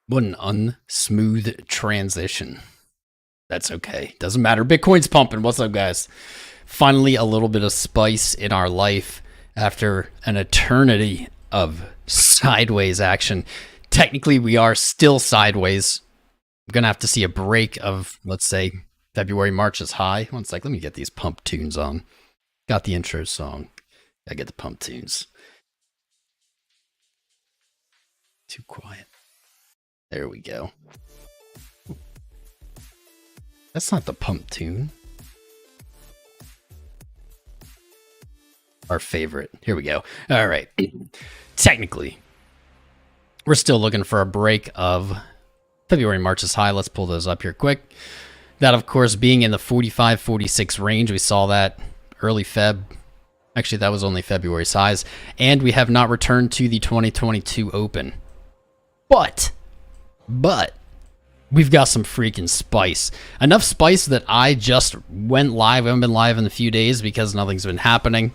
What an unsmooth transition. That's okay. Doesn't matter. Bitcoin's pumping. What's up, guys? Finally, a little bit of spice in our life after an eternity of sideways action. Technically, we are still sideways. I'm going to have to see a break of, let's say, February, March's high. One sec. Let me get these pump tunes on. Got the intro song. Gotta get the pump tunes. Too quiet. There we go. That's not the pump tune. Our favorite. Here we go. All right. Technically, we're still looking for a break of February, March's high. Let's pull those up here quick. That, of course, being in the 45, 46 range. We saw that early Feb. Actually, that was only February's highs. And we have not returned to the 2022 open. But we've got some freaking spice. Enough spice that I just went live. I haven't been live in a few days because nothing's been happening.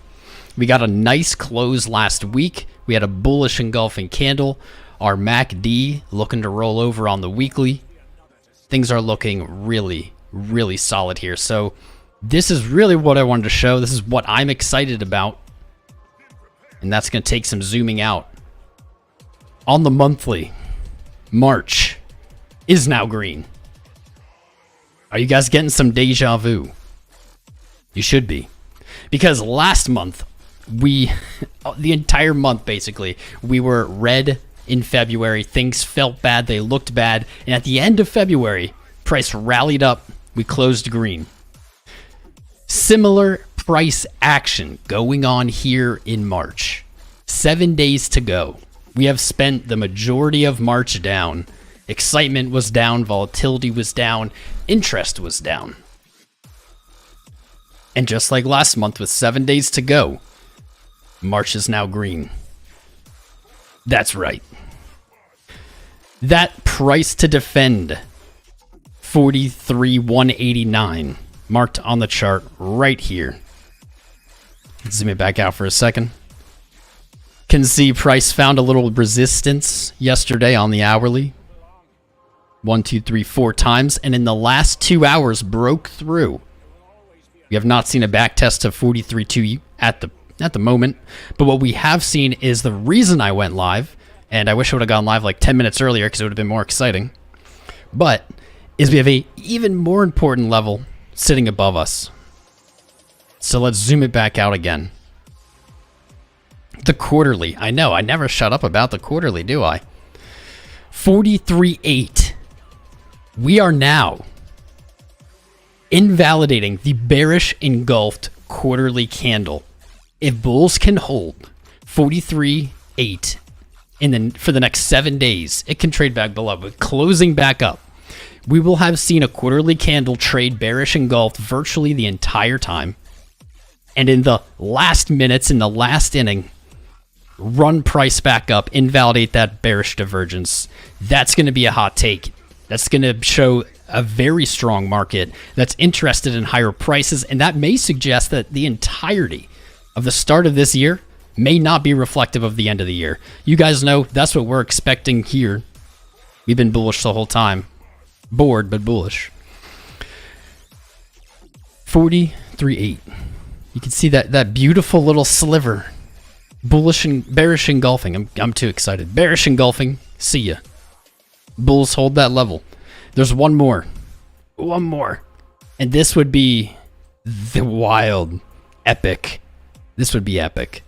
We got a nice close last week. We had a bullish engulfing candle. Our MACD looking to roll over on the weekly. Things are looking really, really solid here. So this is really what I wanted to show. This is what I'm excited about. And that's going to take some zooming out. On the monthly, March is now green. Are you guys getting some deja vu? You should be. Because last month, the entire month basically, we were red in February. Things felt bad. They looked bad. And at the end of February, price rallied up. We closed green. Similar price action going on here in March. 7 days to go. We have spent the majority of March down. Excitement was down, volatility was down, interest was down. And just like last month with 7 days to go, March is now green. That's right. That price to defend, 43,189, marked on the chart right here. Let's zoom it back out for a second. Can see price found a little resistance yesterday on the hourly. 1, 2, 3, 4 times, and in the last 2 hours broke through. We have not seen a back test of 43.2 at the moment, but what we have seen is the reason I went live, and I wish I would have gone live like 10 minutes earlier because it would have been more exciting, but is we have a even more important level sitting above us. So let's zoom it back out again. The quarterly. I know, I never shut up about the quarterly, do I? 43.8. We are now invalidating the bearish engulfed quarterly candle. If bulls can hold 43.8 for the next 7 days, it can trade back below, but closing back up, we will have seen a quarterly candle trade bearish engulfed virtually the entire time. And in the last minutes, in the last inning, run price back up, invalidate that bearish divergence. That's going to be a hot take. That's going to show a very strong market that's interested in higher prices, and that may suggest that the entirety of the start of this year may not be reflective of the end of the year. You guys know that's what we're expecting here. We've been bullish the whole time. Bored, but bullish. 43.8. You can see that beautiful little sliver. Bullish and bearish engulfing. I'm too excited. Bearish engulfing. See ya. Bulls hold that level. There's one more. One more. And this would be the wild, epic. This would be epic.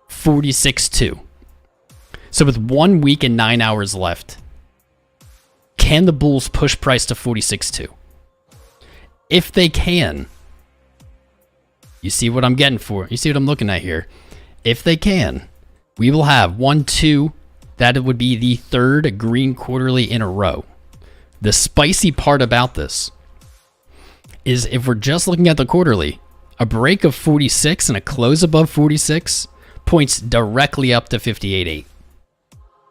46.2. So with 1 week and 9 hours left, can the bulls push price to 46.2? If they can, you see what I'm getting for. You see what I'm looking at here. If they can, we will have 1, 2. That would be the third green quarterly in a row. The spicy part about this is if we're just looking at the quarterly, a break of 46 and a close above 46 points directly up to 58.8.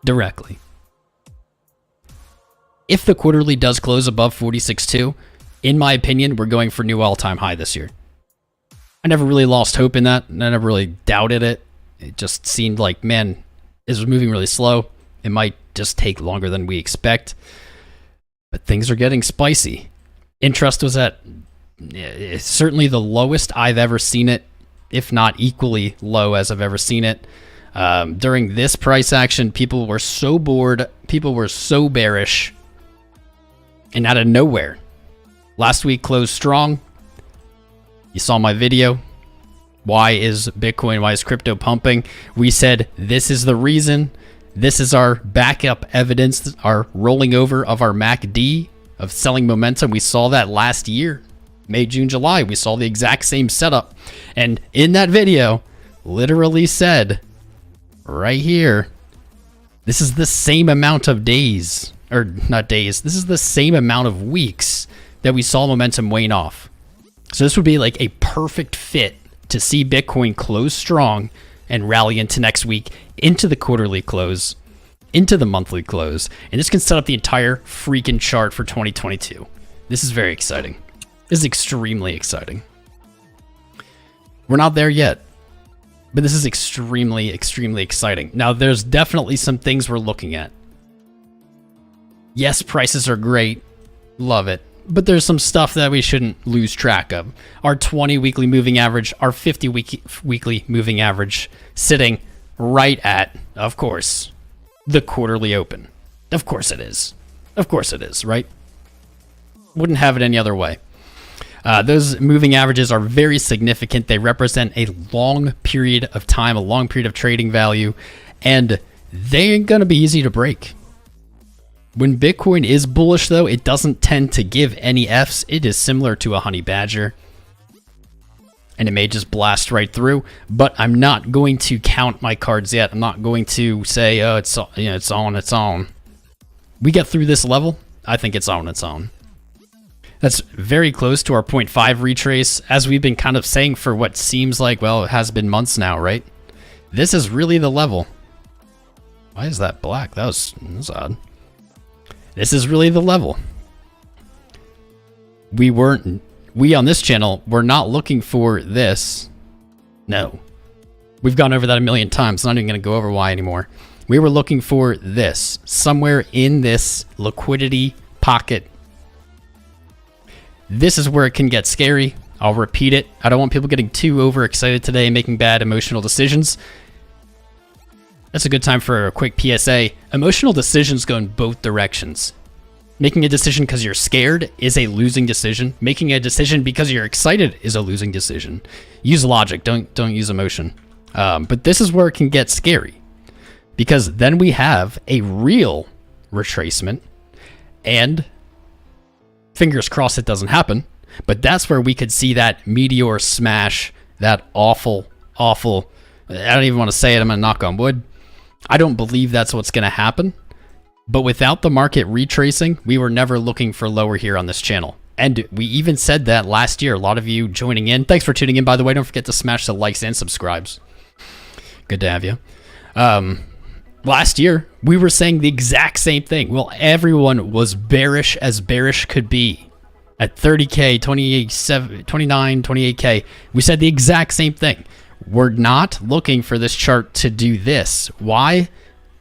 Directly. If the quarterly does close above 46.2, in my opinion, we're going for new all-time high this year. I never really lost hope in that, and I never really doubted it. It just seemed like, man, this was moving really slow. It might just take longer than we expect. But things are getting spicy. Interest was at certainly the lowest I've ever seen it, if not equally low as I've ever seen it. During this price action, people were so bored. People were so bearish. And out of nowhere, last week closed strong. You saw my video. Why is Bitcoin, why is crypto pumping? We said this is the reason. This is our backup evidence, our rolling over of our MACD of selling momentum. We saw that last year, May, June, July. We saw the exact same setup. And in that video, literally said, right here, this is the same amount of days, or not days, this is the same amount of weeks that we saw momentum wane off. So this would be like a perfect fit to see Bitcoin close strong and rally into next week, into the quarterly close, into the monthly close. And this can set up the entire freaking chart for 2022. This is very exciting. This is extremely exciting. We're not there yet, but this is extremely, extremely exciting. Now, there's definitely some things we're looking at. Yes, prices are great. Love it. But there's some stuff that we shouldn't lose track of. Our 20 weekly moving average, our 50 weekly moving average sitting right at, of course, the quarterly open. Of course it is. Of course it is, right? Wouldn't have it any other way. Those moving averages are very significant. They represent a long period of time, a long period of trading value, and they ain't going to be easy to break. When Bitcoin is bullish, though, it doesn't tend to give any Fs. It is similar to a honey badger, and it may just blast right through. But I'm not going to count my cards yet. I'm not going to say, "Oh, it's on its own." We get through this level, I think it's on its own. That's very close to our 0.5 retrace, as we've been kind of saying for what seems like, well, it has been months now, right? This is really the level. Why is that black? That was odd. This is really the level. We on this channel, we're not looking for this. No. We've gone over that a million times. I'm not even going to go over why anymore. We were looking for this, somewhere in this liquidity pocket. This is where it can get scary. I'll repeat it. I don't want people getting too overexcited today and making bad emotional decisions. That's a good time for a quick PSA. Emotional decisions go in both directions. Making a decision because you're scared is a losing decision. Making a decision because you're excited is a losing decision. Use logic, don't use emotion. But this is where it can get scary, because then we have a real retracement, and fingers crossed it doesn't happen, but that's where we could see that meteor smash, that awful, I don't even want to say it, I'm going to knock on wood. I don't believe that's what's going to happen. But without the market retracing, we were never looking for lower here on this channel. And we even said that last year. A lot of you joining in. Thanks for tuning in, by the way. Don't forget to smash the likes and subscribes. Good to have you. Last year, we were saying the exact same thing. Well, everyone was bearish as bearish could be. At 30K, 29, 28K, we said the exact same thing. We're not looking for this chart to do this. Why?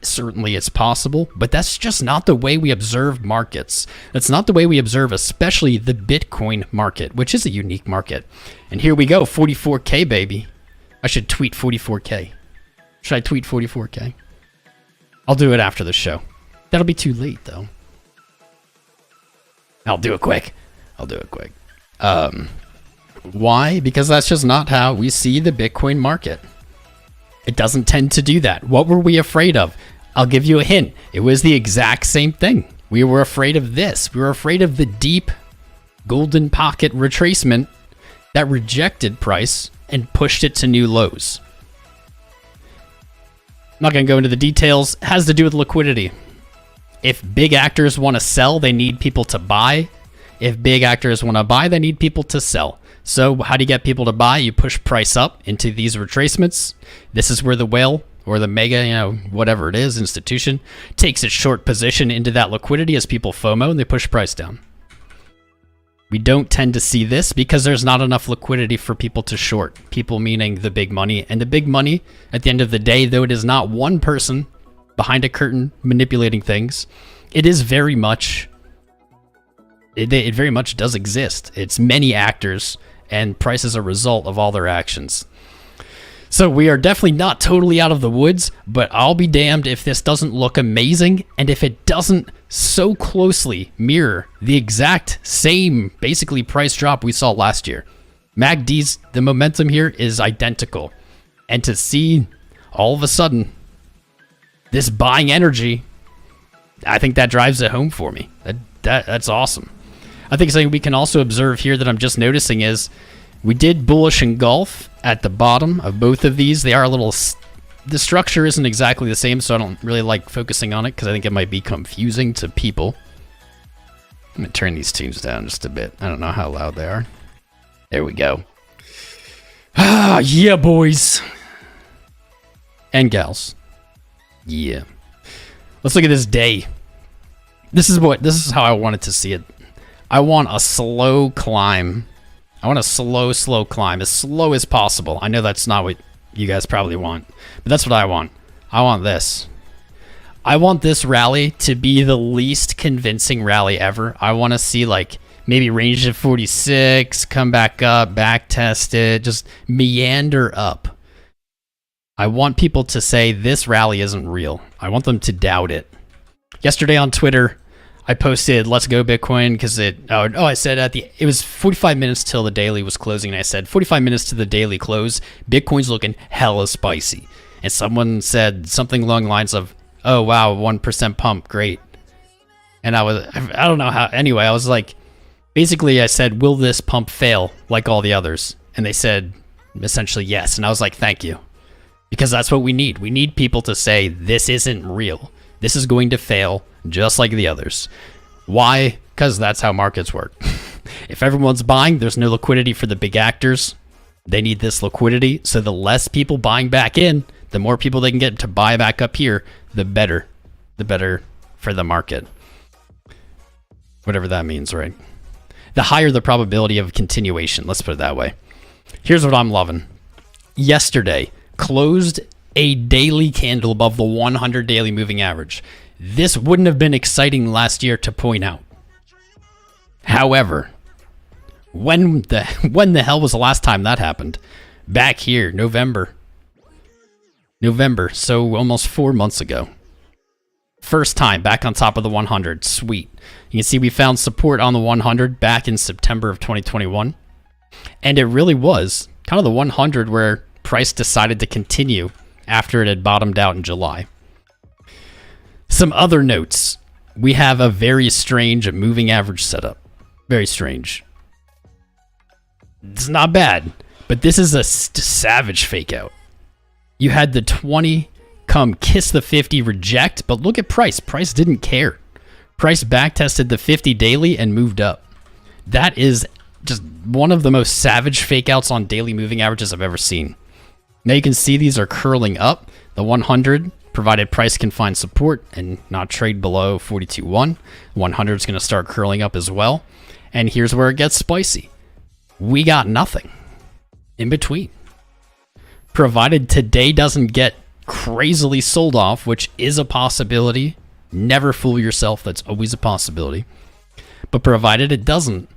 Certainly it's possible, but that's just not the way we observe markets. That's not the way we observe, especially the Bitcoin market, which is a unique market. And here we go, 44K, baby. I should tweet 44K. Should I tweet 44K? I'll do it after the show. That'll be too late, though. I'll do it quick. Why? Because that's just not how we see the Bitcoin market. It doesn't tend to do that. What were we afraid of? I'll give you a hint. It was the exact same thing. We were afraid of this. We were afraid of the deep golden pocket retracement that rejected price and pushed it to new lows. I'm not going to go into the details. It has to do with liquidity. If big actors want to sell, they need people to buy. If big actors want to buy, they need people to sell. So how do you get people to buy? You push price up into these retracements. This is where the whale or the mega, whatever it is, institution, takes its short position into that liquidity as people FOMO and they push price down. We don't tend to see this because there's not enough liquidity for people to short. People meaning the big money. And the big money, at the end of the day, though it is not one person behind a curtain manipulating things, it is very much, it very much does exist. It's many actors, and price is a result of all their actions. So we are definitely not totally out of the woods, but I'll be damned if this doesn't look amazing, and if it doesn't so closely mirror the exact same, basically, price drop we saw last year. MACD's, the momentum here is identical. And to see, all of a sudden, this buying energy, I think that drives it home for me. That's awesome. I think something we can also observe here that I'm just noticing is we did bullish engulf at the bottom of both of these. They are a little, the structure isn't exactly the same, so I don't really like focusing on it because I think it might be confusing to people. I'm going to turn these tunes down just a bit. I don't know how loud they are. There we go. Ah, yeah, boys. And gals. Yeah. Let's look at this day. This is how I wanted to see it. I want a slow climb. I want a slow climb, as slow as possible. I know that's not what you guys probably want, but that's what I want. I want this. I want this rally to be the least convincing rally ever. I want to see like maybe range of 46, come back up, back test it, just meander up. I want people to say this rally isn't real. I want them to doubt it. Yesterday on Twitter, I posted "Let's go Bitcoin" because I said it was 45 minutes till the daily was closing, and I said 45 minutes to the daily close, Bitcoin's looking hella spicy. And someone said something along the lines of, "Oh wow, 1% pump, great." And I don't know how. Anyway, I was like, basically, I said, "Will this pump fail like all the others?" And they said essentially yes. And I was like, "Thank you," because that's what we need. We need people to say this isn't real. This is going to fail just like the others. Why? Because that's how markets work. If everyone's buying, there's no liquidity for the big actors. They need this liquidity, so the less people buying back in, the more people they can get to buy back up here, the better. The better for the market. Whatever that means, right? The higher the probability of continuation, let's put it that way. Here's what I'm loving. Yesterday, closed a daily candle above the 100 daily moving average. This wouldn't have been exciting last year to point out. However, when the hell was the last time that happened? Back here, November, so almost 4 months ago. First time back on top of the 100. Sweet. You can see we found support on the 100 back in September of 2021. And it really was kind of the 100 where price decided to continue after it had bottomed out in July. Some other notes. We have a very strange moving average setup. Very strange. It's not bad, but this is a savage fake out. You had the 20 come kiss the 50, reject, but look at price. Price didn't care. Price backtested the 50 daily and moved up. That is just one of the most savage fake outs on daily moving averages I've ever seen. Now you can see these are curling up. The 100, provided price can find support and not trade below 42.1. 100 is going to start curling up as well. And here's where it gets spicy. We got nothing in between. Provided today doesn't get crazily sold off, which is a possibility. Never fool yourself. That's always a possibility. But provided it doesn't,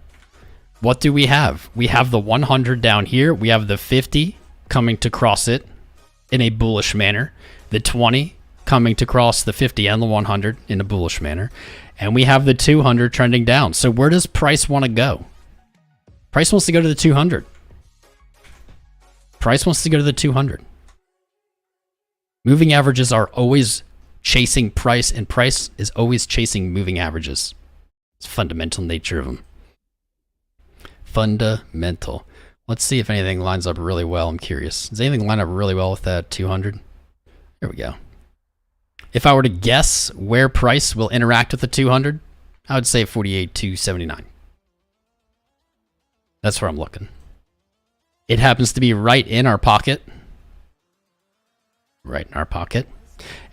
what do we have? We have the 100 down here. We have the 50 coming to cross it in a bullish manner. The 20 coming to cross the 50 and the 100 in a bullish manner. And we have the 200 trending down. So where does price want to go? Price wants to go to the 200. Price wants to go to the 200. Moving averages are always chasing price, and price is always chasing moving averages. It's fundamental nature of them. Fundamental. Let's see if anything lines up really well. I'm curious. Does anything line up really well with that 200? There we go. If I were to guess where price will interact with the 200, I would say 48,279. That's where I'm looking. It happens to be right in our pocket. right in our pocket.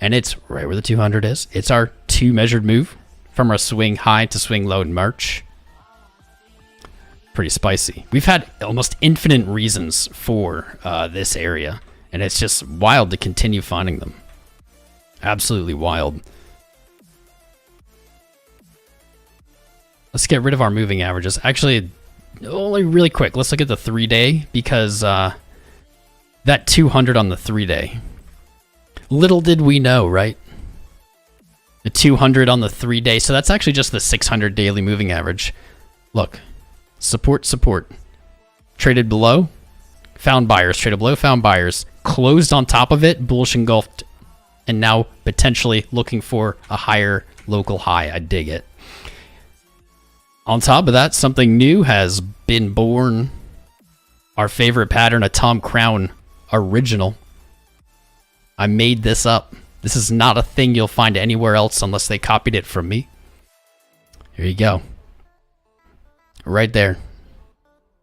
And it's right where the 200 is. It's our 2 measured move from our swing high to swing low in March. Pretty spicy. We've had almost infinite reasons for this area, and it's just wild to continue finding them. Absolutely wild. Let's get rid of our moving averages. Actually, only really quick, let's look at the 3-day, because that 200 on the 3-day. Little did we know, right? The 200 on the 3-day, so that's actually just the 600 daily moving average. Look, support, support. Traded below, found buyers. Traded below, found buyers. Closed on top of it, bullish engulfed, and now potentially looking for a higher local high. I dig it. On top of that, something new has been born. Our favorite pattern, a Tom Crown original. I made this up. This is not a thing you'll find anywhere else unless they copied it from me. Here you go. Right there.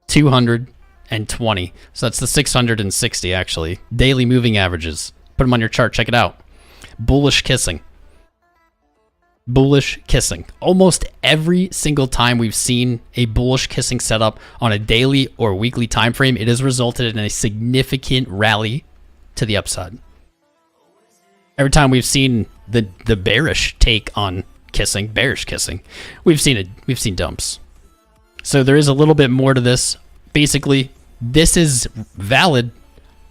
220. So that's the 660 actually. Daily moving averages. Put them on your chart. Check it out. Bullish kissing. Bullish kissing. Almost every single time we've seen a bullish kissing setup on a daily or weekly time frame, it has resulted in a significant rally to the upside. Every time we've seen the bearish take on kissing, bearish kissing, we've seen dumps. So there is a little bit more to this. Basically, this is valid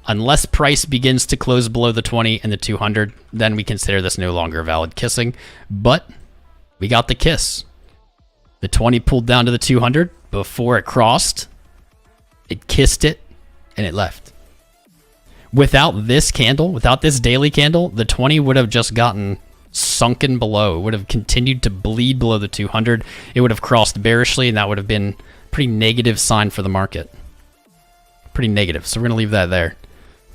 unless price begins to close below the 20 and the 200, then we consider this no longer valid kissing. But we got the kiss. The 20 pulled down to the 200 before it crossed. It kissed it and it left. Without this candle, without this daily candle, the 20 would have just gotten sunken below. It would have continued to bleed below the 200. It would have crossed bearishly, and that would have been a pretty negative sign for the market. Pretty negative. So we're going to leave that there.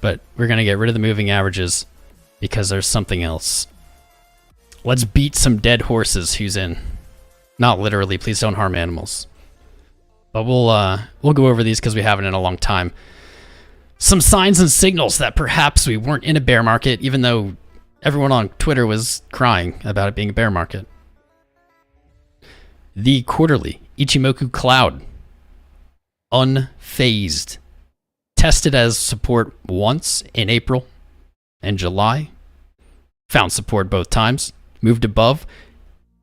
But we're going to get rid of the moving averages because there's something else. Let's beat some dead horses. Who's in? Not literally. Please don't harm animals. But we'll go over these because we haven't in a long time. Some signs and signals that perhaps we weren't in a bear market, even though everyone on Twitter was crying about it being a bear market. The quarterly Ichimoku cloud. Unfazed. Tested as support once in April and July. Found support both times. Moved above.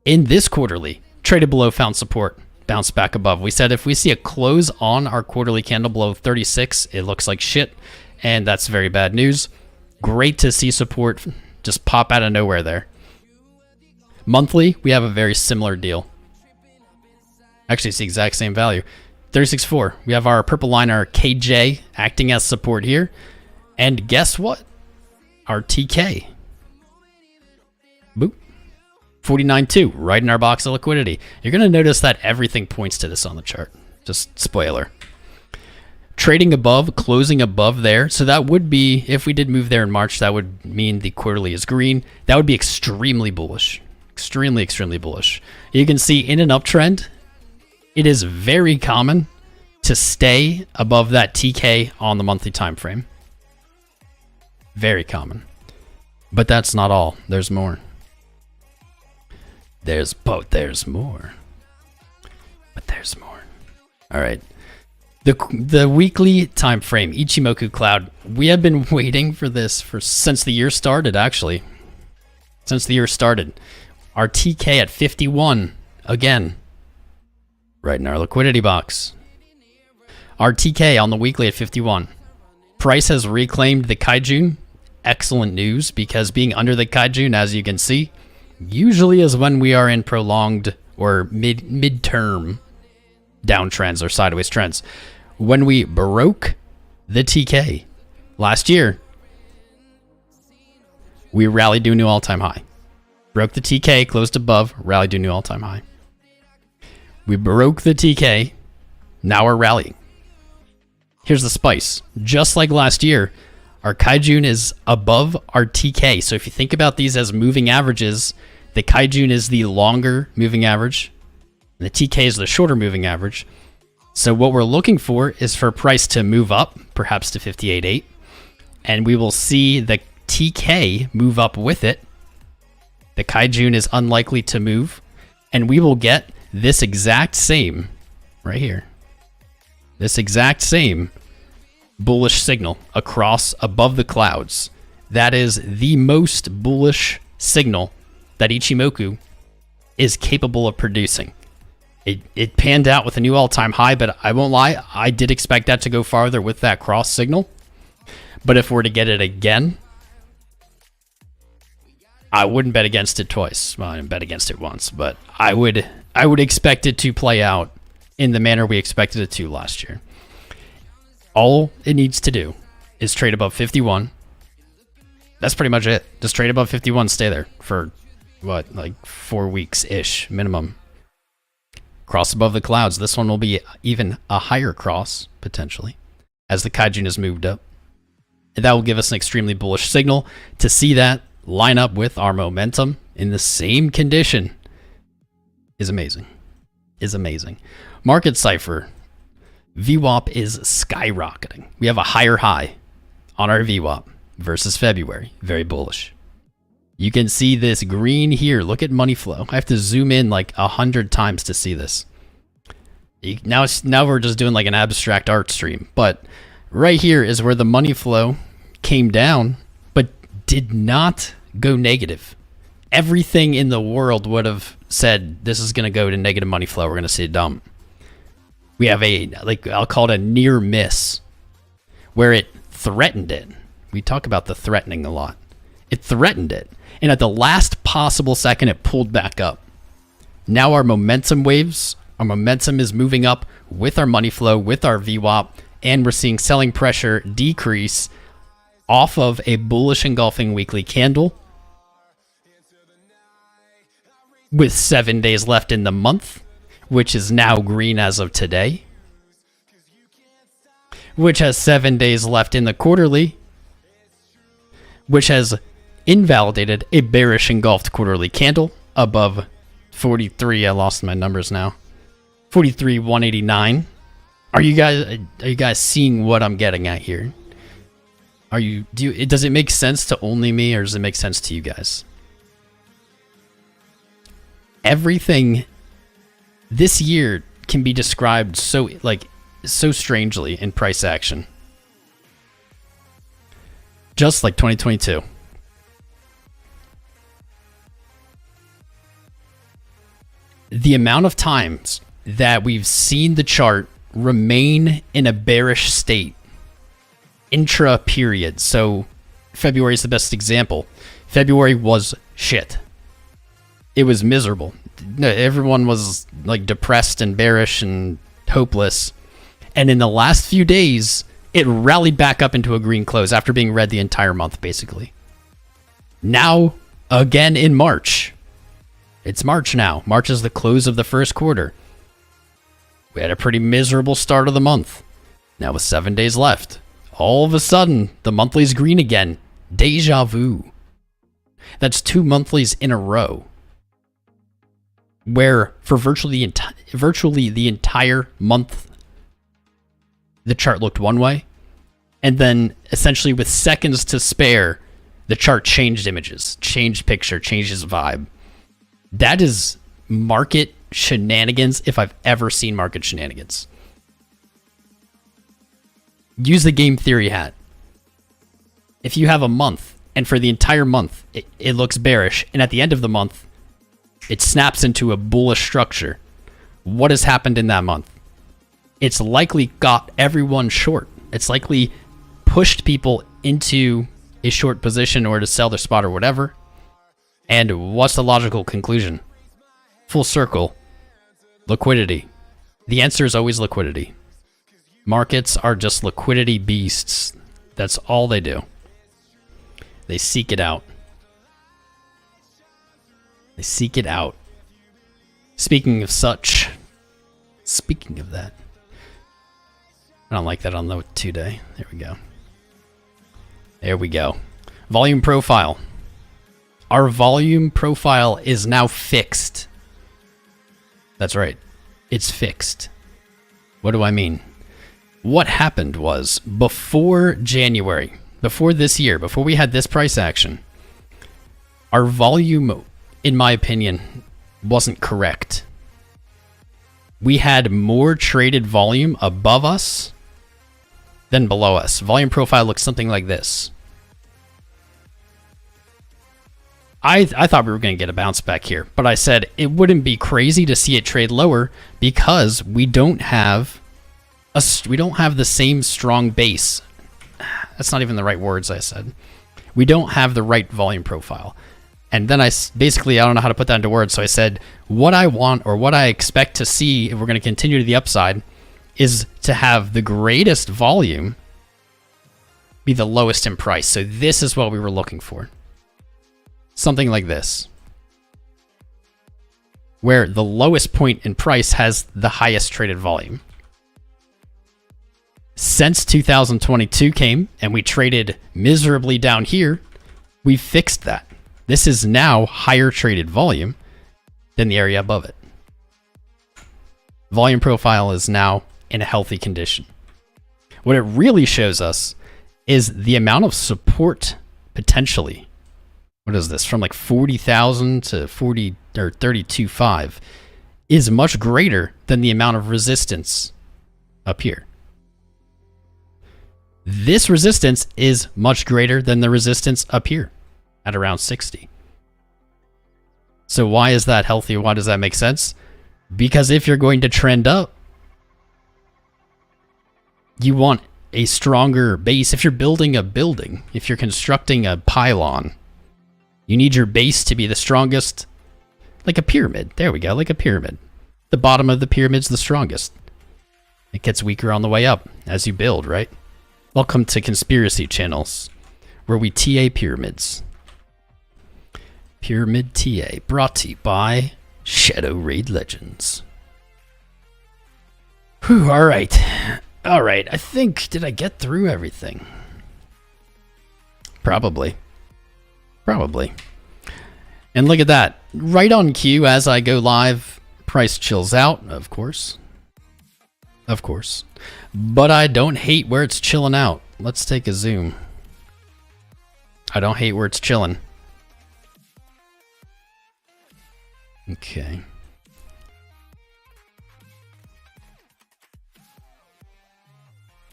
In this quarterly, traded below, found support. Bounced back above. We said if we see a close on our quarterly candle below 36, it looks like shit. And that's very bad news. Great to see support just pop out of nowhere there. Monthly, we have a very similar deal. Actually, it's the exact same value. 36.4. We have our purple line, our KJ, acting as support here. And guess what? Our TK. Boop. 49.2, right in our box of liquidity. You're going to notice that everything points to this on the chart. Just spoiler. Trading above, closing above there. So that would be, if we did move there in March, that would mean the quarterly is green. That would be extremely bullish. Extremely, extremely bullish. You can see in an uptrend, it is very common to stay above that TK on the monthly time frame. Very common. But that's not all. There's more. There's more. But there's more. All right. The weekly time frame, Ichimoku cloud. We have been waiting for this since the year started, actually. Since the year started. Our TK at 51 again. Right in our liquidity box. Our TK on the weekly at 51. Price has reclaimed the Kaijun. Excellent news, because being under the Kaijun, as you can see, usually is when we are in prolonged or mid-term downtrends or sideways trends. When we broke the TK last year, we rallied to a new all-time high. Broke the TK, closed above, rallied to a new all-time high. We broke the TK, now we're rallying. Here's the spice. Just like last year, our Kaijun is above our TK. So if you think about these as moving averages, the Kaijun is the longer moving average, and the TK is the shorter moving average. So what we're looking for is for price to move up, perhaps to 58.8, and we will see the TK move up with it. The Kaijun is unlikely to move, and we will get this exact same, right here, this exact same bullish signal across above the clouds. That is the most bullish signal that Ichimoku is capable of producing. It panned out with a new all-time high, but I won't lie, I did expect that to go farther with that cross signal. But if we're to get it again, I wouldn't bet against it twice. Well, I didn't bet against it once, but I would expect it to play out in the manner we expected it to last year. All it needs to do is trade above 51. That's pretty much it. Just trade above 51, stay there for what, like 4 weeks-ish minimum. Cross above the clouds. This one will be even a higher cross, potentially, as the Kaijun has moved up. And that will give us an extremely bullish signal. To see that line up with our momentum in the same condition is amazing. Is amazing. Market cipher. VWAP is skyrocketing. We have a higher high on our VWAP versus February. Very bullish. You can see this green here. Look at money flow. I have to zoom in like 100 times to see this. Now we're just doing like an abstract art stream. But right here is where the money flow came down, but did not go negative. Everything in the world would have said this is going to go to negative money flow. We're going to see a dump. We have a, like, I'll call it a near miss, where it threatened it. We talk about the threatening a lot. It threatened it. And at the last possible second, it pulled back up. Now our momentum waves, our momentum is moving up with our money flow, with our VWAP, and we're seeing selling pressure decrease off of a bullish engulfing weekly candle with 7 days left in the month, which is now green as of today, which has 7 days left in the quarterly, which has invalidated a bearish engulfed quarterly candle above 43. I lost my numbers now. 43,189. Are you guys seeing what I'm getting at here? Does it make sense to only me, or does it make sense to you guys? Everything this year can be described so strangely in price action. Just like 2022. The amount of times that we've seen the chart remain in a bearish state intra period. So February is the best example. February was shit. It was miserable. Everyone was like depressed and bearish and hopeless. And in the last few days, it rallied back up into a green close after being red the entire month, basically. Now, again in March. It's March now. March is the close of the first quarter. We had a pretty miserable start of the month. Now with 7 days left, all of a sudden, the monthly's green again. Deja vu. That's 2 monthlies in a row, where for virtually the entire month, the chart looked one way, and then essentially with seconds to spare, the chart changed images, changed picture, changed its vibe. That is market shenanigans if I've ever seen market shenanigans. Use the game theory hat. If you have a month, and for the entire month, it looks bearish, and at the end of the month, it snaps into a bullish structure, what has happened in that month? It's likely got everyone short. It's likely pushed people into a short position or to sell their spot or whatever. And what's the logical conclusion? Full circle. Liquidity. The answer is always liquidity. Markets are just liquidity beasts. That's all they do. They seek it out. They seek it out. Speaking of such, speaking of that, I don't like that on the 2-day. There we go. There we go. Volume profile. Our volume profile is now fixed. That's right. It's fixed. What do I mean? What happened was before January, before this year, before we had this price action, our volume, in my opinion, wasn't correct. We had more traded volume above us than below us. Volume profile looks something like this. I thought we were going to get a bounce back here, but I said it wouldn't be crazy to see it trade lower because we don't have the same strong base. That's not even the right words I said. We don't have the right volume profile. And then I don't know how to put that into words, so I said what I want or what I expect to see if we're going to continue to the upside is to have the greatest volume be the lowest in price. So this is what we were looking for. Something like this, where the lowest point in price has the highest traded volume. Since 2022 came and we traded miserably down here, we fixed that. This is now higher traded volume than the area above it. Volume profile is now in a healthy condition. What it really shows us is the amount of support potentially. What is this? From like 40,000 to 40 or 32.5 is much greater than the amount of resistance up here. This resistance is much greater than the resistance up here at around 60. So why is that healthy? Why does that make sense? Because if you're going to trend up, you want a stronger base. If you're building a building, if you're constructing a pylon, you need your base to be the strongest, like a pyramid. There we go, like a pyramid. The bottom of the pyramid's the strongest. It gets weaker on the way up as you build, right? Welcome to Conspiracy Channels, where we TA pyramids. Pyramid TA, brought to you by Shadow Raid Legends. Whew, alright. Alright, I think, did I get through everything? Probably. And look at that. Right on cue as I go live, price chills out, of course. Of course. But I don't hate where it's chilling out. Let's take a zoom. I don't hate where it's chilling. Okay.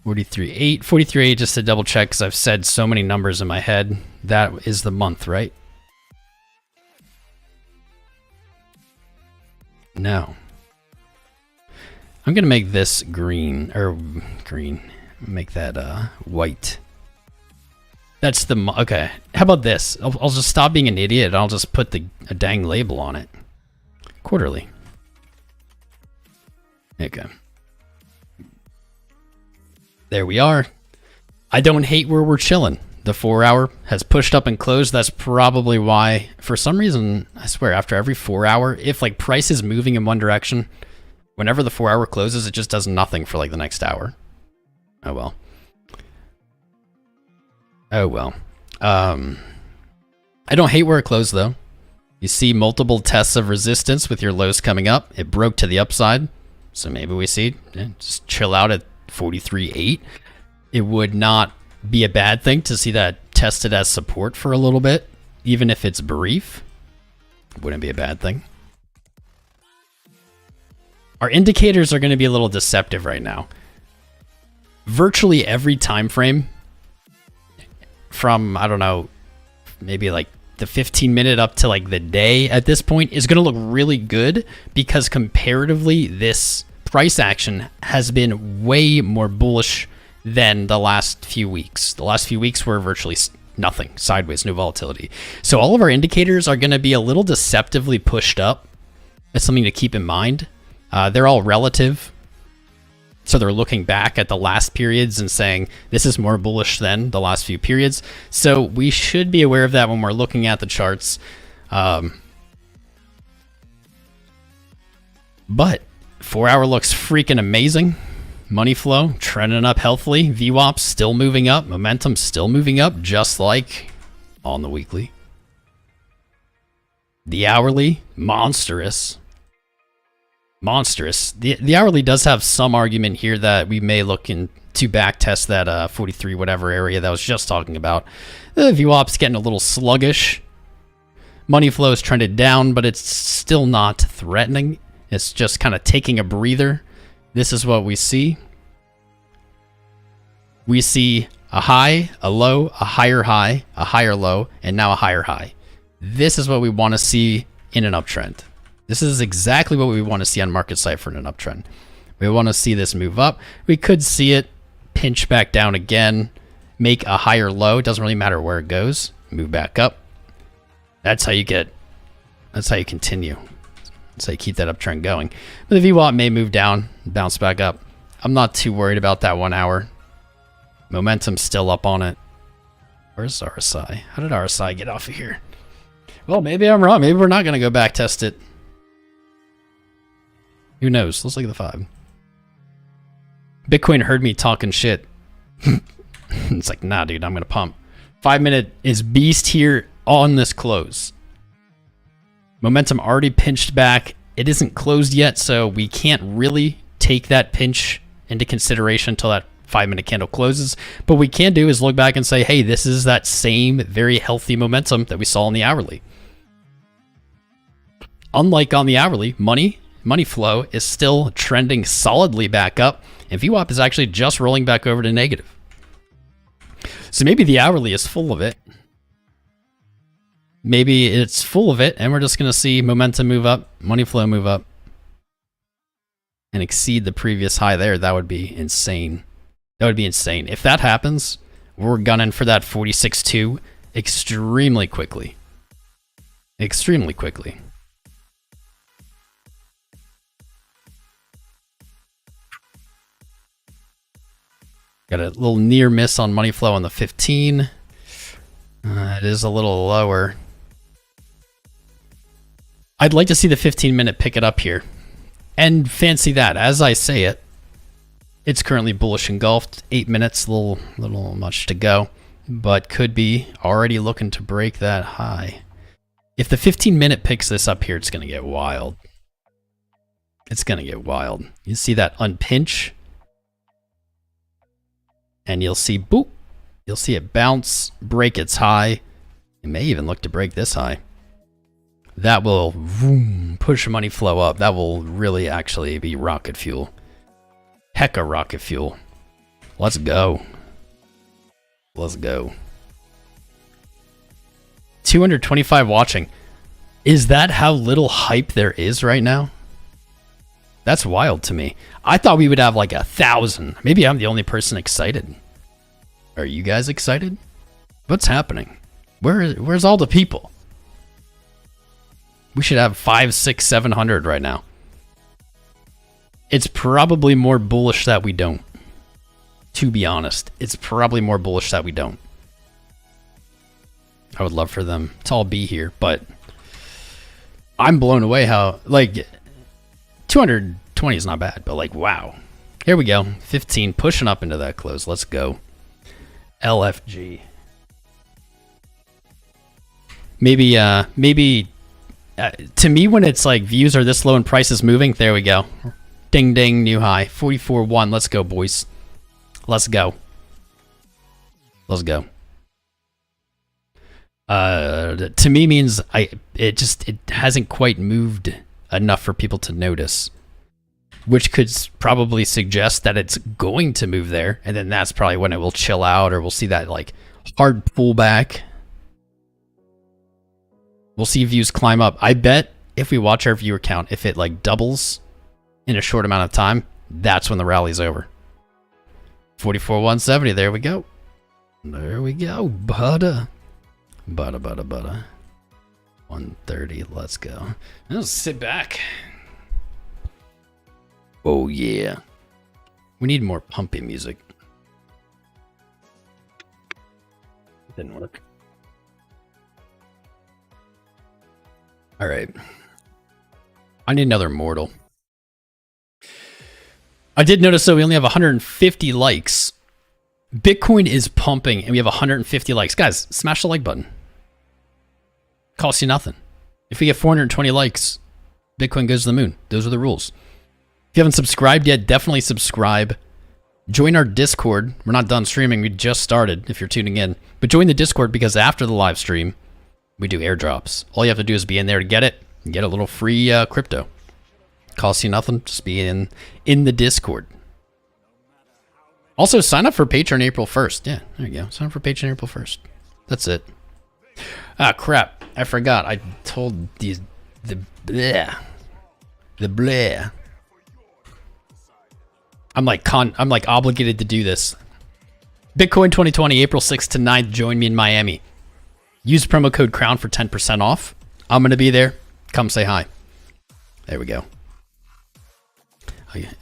$43.8 just to double check because I've said so many numbers in my head. That is the month, right? No. I'm gonna make this green, or green. Make that white. That's the okay. How about this? I'll just stop being an idiot and I'll just put a dang label on it. Quarterly. Okay. There we are. I don't hate where we're chilling. The 4 hour has pushed up and closed. That's probably why, for some reason, I swear, after every 4 hour, if like price is moving in one direction, whenever the 4 hour closes, it just does nothing for like the next hour. Oh well. Oh well. I don't hate where it closed though. You see multiple tests of resistance with your lows coming up. It broke to the upside. So maybe we see, just chill out at 43.8. It would not be a bad thing to see that tested as support for a little bit, even if it's brief. Wouldn't be a bad thing. Our indicators are going to be a little deceptive right now. Virtually every time frame from, I don't know, maybe like the 15-minute up to like the day at this point is going to look really good because comparatively this price action has been way more bullish than the last few weeks. The last few weeks were virtually nothing, sideways, no volatility. So all of our indicators are going to be a little deceptively pushed up. That's something to keep in mind. They're all relative. So they're looking back at the last periods and saying, this is more bullish than the last few periods. So we should be aware of that when we're looking at the charts. But 4 hour looks freaking amazing. Money flow trending up healthily. VWAP still moving up. Momentum still moving up, just like on the weekly. The hourly, monstrous. monstrous. The hourly does have some argument here that we may look into back test that 43 whatever area that I was just talking about. The VWAP's getting a little sluggish. Money flow is trended down, but it's still not threatening. It's just kind of taking a breather. This is what we see. We see a high, a low, a higher low, and now a higher high. This is what we want to see in an uptrend. This is exactly what we want to see on Market Cypher in an uptrend. We want to see this move up. We could see it pinch back down again, make a higher low. It doesn't really matter where it goes. Move back up. That's how you continue. That's how you keep that uptrend going. But the VWAP may move down, bounce back up. I'm not too worried about that 1 hour. Momentum's still up on it. Where's RSI? How did RSI get off of here? Well, maybe I'm wrong. Maybe we're not going to go back test it. Who knows? Let's look at the 5. Bitcoin heard me talking shit. It's like, nah, dude, I'm going to pump. 5 minute is beast here on this close. Momentum already pinched back. It isn't closed yet, so we can't really take that pinch into consideration until that 5 minute candle closes. But what we can do is look back and say, hey, this is that same very healthy momentum that we saw in the hourly. Unlike on the hourly, money flow is still trending solidly back up, and VWAP is actually just rolling back over to negative. So maybe the hourly is full of it. Maybe it's full of it, and we're just going to see momentum move up, money flow move up, and exceed the previous high there. That would be insane. That would be insane. If that happens, we're gunning for that 46.2 extremely quickly. Extremely quickly. Got a little near miss on money flow on the 15. It is a little lower. I'd like to see the 15 minute pick it up here. And fancy that. As I say it, it's currently bullish engulfed. 8 minutes, little much to go. But could be already looking to break that high. If the 15 minute picks this up here, it's going to get wild. It's going to get wild. You see that unpinch? And you'll see, boop. You'll see it bounce, break its high. It may even look to break this high. That will push money flow up. That will really actually be rocket fuel. Hecka rocket fuel. Let's go. Let's go. 225 watching. Is that how little hype there is right now? That's wild to me. I thought we would have like 1,000. Maybe I'm the only person excited. Are you guys excited? What's happening? Where's all the people? We should have 500, 600, 700 right now. It's probably more bullish that we don't. To be honest, it's probably more bullish that we don't. I would love for them to all be here, but I'm blown away how, like, 220 is not bad, but like, wow. Here we go. 15 pushing up into that close. Let's go. LFG. Maybe to me, when it's like views are this low and prices moving, there we go. Ding ding, new high. 44.1. Let's go, boys. Let's go. Let's go. To me means it hasn't quite moved enough for people to notice, which could probably suggest that it's going to move there, and then that's probably when it will chill out, or we'll see that like hard pullback. We'll see views climb up. I bet if we watch our viewer count, if it like doubles in a short amount of time, that's when the rally's over. 44,170. There we go. There we go. Butter. 130. Let's go. Let's sit back. Oh yeah. We need more pumpy music. Didn't work. All right. I need another mortal. I did notice though we only have 150 likes. Bitcoin is pumping and we have 150 likes. Guys, smash the like button. Costs you nothing. If we get 420 likes, Bitcoin goes to the moon. Those are the rules. If you haven't subscribed yet, definitely subscribe. Join our Discord. We're not done streaming. We just started if you're tuning in. But join the Discord because after the live stream, we do airdrops. All you have to do is be in there to get it and get a little free crypto. Costs you nothing. Just be in the Discord. Also, sign up for Patreon April 1st. Yeah, there you go. Sign up for Patreon April 1st. That's it. Ah, crap. I forgot. I told the bleh. The bleh. I'm like obligated to do this. Bitcoin 2020, April 6th to 9th. Join me in Miami. Use promo code CROWN for 10% off. I'm going to be there. Come say hi. There we go.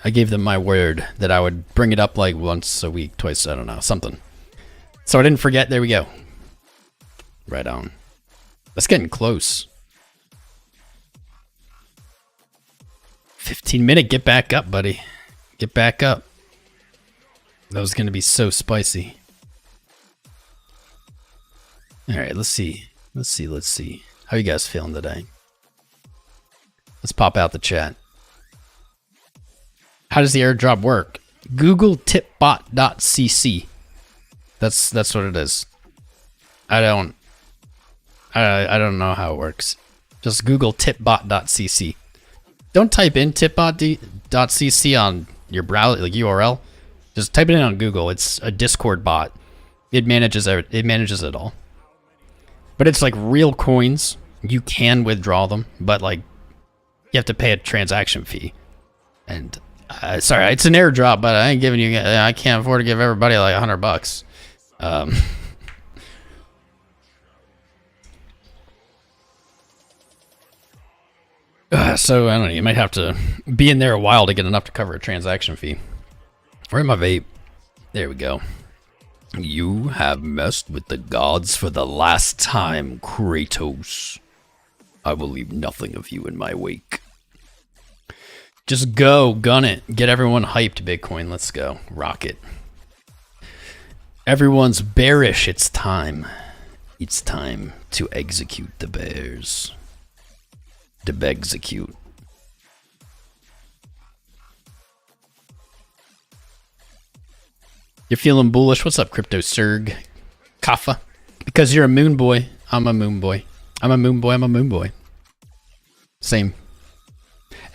I gave them my word that I would bring it up like once a week, twice, I don't know, something. So I didn't forget. There we go. Right on. That's getting close. 15-minute. Get back up, buddy. Get back up. That was going to be so spicy. All right, let's see. Let's see. How you guys feeling today? Let's pop out the chat. How does the airdrop work? Google tipbot.cc. That's what it is. I don't know how it works. Just Google tipbot.cc. Don't type in tipbot.cc on your browser, like URL. Just type it in on Google. It's a Discord bot. It manages it all. But it's like real coins. You can withdraw them, but like you have to pay a transaction fee. And sorry, it's an airdrop, but I ain't giving you. I can't afford to give everybody like $100. So I don't know. You might have to be in there a while to get enough to cover a transaction fee. Where's my vape? There we go. You have messed with the gods for the last time, Kratos. I will leave nothing of you in my wake. Just go, gun it. Get everyone hyped, Bitcoin. Let's go. Rock it. Everyone's bearish. It's time. It's time to execute the bears. To execute. You're feeling bullish? What's up, Crypto Surg? Kafa? Because you're a moon boy. I'm a moon boy. I'm a moon boy. I'm a moon boy. Same.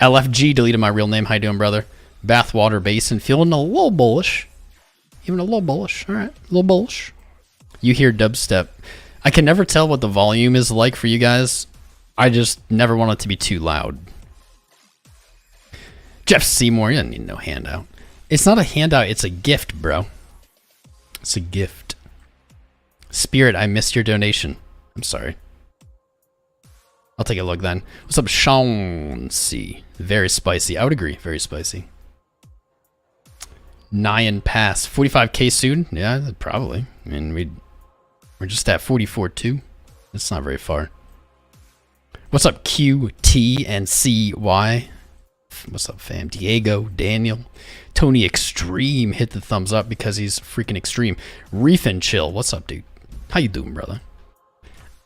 LFG deleted my real name. How you doing, brother? Bathwater Basin. Feeling a little bullish. Even a little bullish. All right. A little bullish. You hear dubstep. I can never tell what the volume is like for you guys. I just never want it to be too loud. Jeff Seymour, you don't need no handout. It's not a handout, it's a gift, bro. It's a gift. Spirit, I missed your donation. I'm sorry. I'll take a look then. What's up, Sean C? Very spicy. I would agree, very spicy. Nyan Pass. 45k soon? Yeah, probably. I mean, we're just at 44.2. It's not very far. What's up, Q, T, and CY? What's up, fam? Diego, Daniel, Tony Extreme hit the thumbs up because he's freaking extreme. Reef and Chill. What's up, dude? How you doing, brother?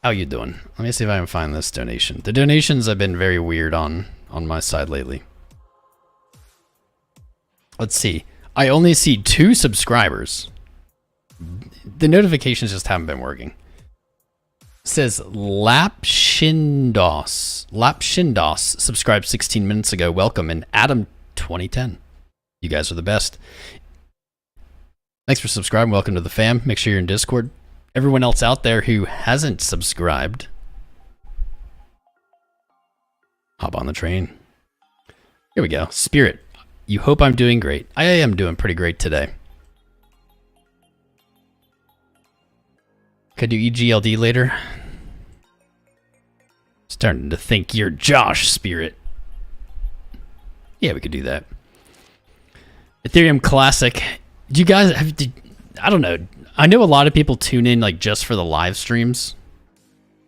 How you doing? Let me see if I can find this donation. The donations have been very weird on my side lately. Let's see. I only see 2 subscribers. The notifications just haven't been working. Says Lapshindos subscribed 16 minutes ago. Welcome. And Adam 2010. You guys are the best. Thanks for subscribing. Welcome to the fam. Make sure you're in Discord. Everyone else out there who hasn't subscribed, hop on the train. Here we go. Spirit, you hope I'm doing great. I am doing pretty great today. Could do EGLD later. Starting to think you're Josh, Spirit. Yeah, we could do that. Ethereum Classic. Do you guys have? I don't know. I know a lot of people tune in like just for the live streams,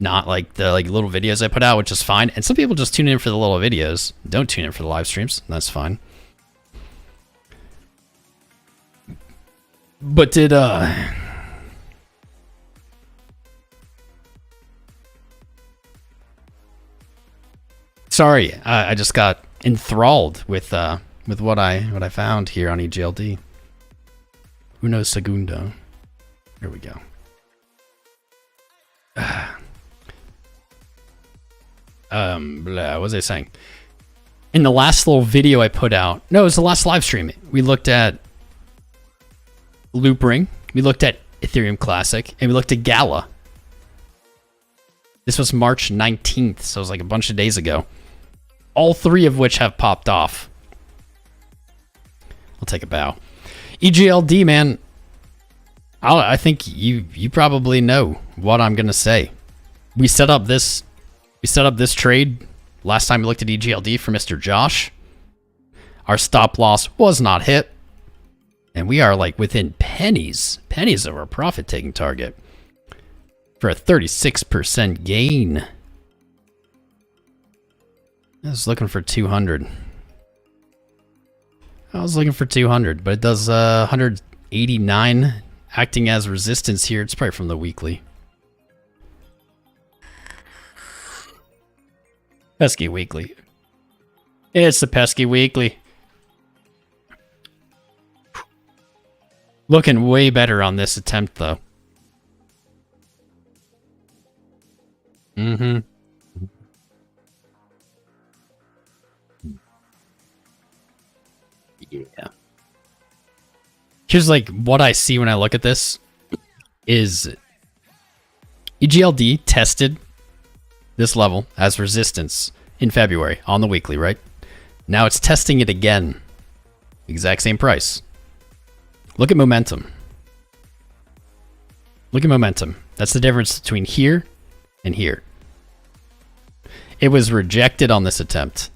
not like the little videos I put out, which is fine. And some people just tune in for the little videos. Don't tune in for the live streams. That's fine. But did sorry, I just got enthralled with with what I found here on EGLD. Uno segundo. Here we go. What was I saying? In the last little video I put out, no, it was the last live stream. We looked at Loopring, we looked at Ethereum Classic, and we looked at Gala. This was March 19th, so it was like a bunch of days ago. All three of which have popped off. I'll take a bow. EGLD, man. I think you probably know what I'm gonna say. We set up this trade last time we looked at EGLD for Mr. Josh. Our stop loss was not hit, and we are like within pennies of our profit taking target for a 36% gain. I was looking for 200. I was looking for 200, but it does 189 acting as resistance here. It's probably from the weekly. Pesky weekly. It's the pesky weekly. Looking way better on this attempt, though. Mm-hmm. Yeah. Here's like what I see when I look at this is EGLD tested this level as resistance in February on the weekly, right? Now it's testing it again. Exact same price. Look at momentum. Look at momentum. That's the difference between here and here. It was rejected on this attempt.